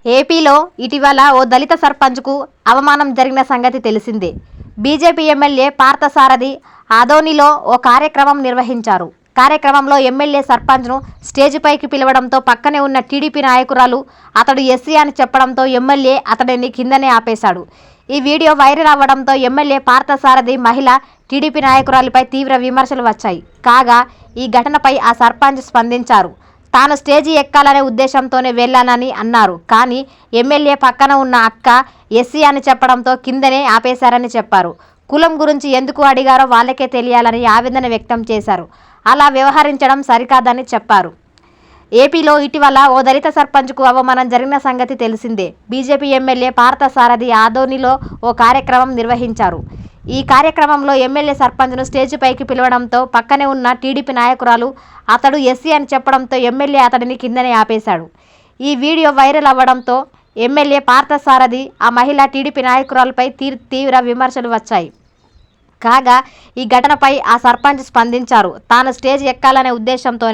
ఏపీలో ఇటీవల ఓ దళిత సర్పంచ్కు అవమానం జరిగిన సంగతి తెలిసిందే. బీజేపీ ఎమ్మెల్యే పార్థసారథి ఆదోనిలో ఓ కార్యక్రమం నిర్వహించారు. కార్యక్రమంలో ఎమ్మెల్యే సర్పంచ్ను స్టేజ్ పైకి పిలవడంతో పక్కనే ఉన్న టీడీపీ నాయకురాలు అతడు ఎస్సీ అని చెప్పడంతో ఎమ్మెల్యే అతడిని కిందనే ఆపేశాడు. ఈ వీడియో వైరల్ అవ్వడంతో ఎమ్మెల్యే పార్థసారథి మహిళ టీడీపీ నాయకురాలిపై తీవ్ర విమర్శలు వచ్చాయి. కాగా ఈ ఘటనపై ఆ సర్పంచ్ స్పందించారు. తాను స్టేజి ఎక్కాలనే ఉద్దేశంతోనే వెళ్లానని అన్నారు. కానీ ఎమ్మెల్యే పక్కన ఉన్న అక్క ఎస్సీ అని చెప్పడంతో కిందనే ఆపేశారని చెప్పారు. కులం గురించి ఎందుకు అడిగారో వాళ్ళకే తెలియాలని ఆవేదన వ్యక్తం చేశారు. అలా వ్యవహరించడం సరికాదని చెప్పారు. ఏపీలో ఇటీవల ఓ దళిత సర్పంచ్కు అవమానం జరిగిన సంగతి తెలిసిందే. బీజేపీ ఎమ్మెల్యే పార్థసారథి ఆదోనిలో ఓ కార్యక్రమం నిర్వహించారు. ఈ కార్యక్రమంలో ఎమ్మెల్యే సర్పంచ్ను స్టేజ్ పైకి పిలవడంతో పక్కనే ఉన్న టీడీపీ నాయకురాలు అతడు ఎస్సీ అని చెప్పడంతో ఎమ్మెల్యే అతడిని కిందనే ఆపేశాడు. ఈ వీడియో వైరల్ అవ్వడంతో ఎమ్మెల్యే పార్థసారథి ఆ మహిళా టీడీపీ నాయకురాలపై తీవ్ర విమర్శలు వచ్చాయి. కాగా ఈ ఘటనపై ఆ సర్పంచ్ స్పందించారు. తాను స్టేజ్ ఎక్కాలనే ఉద్దేశంతో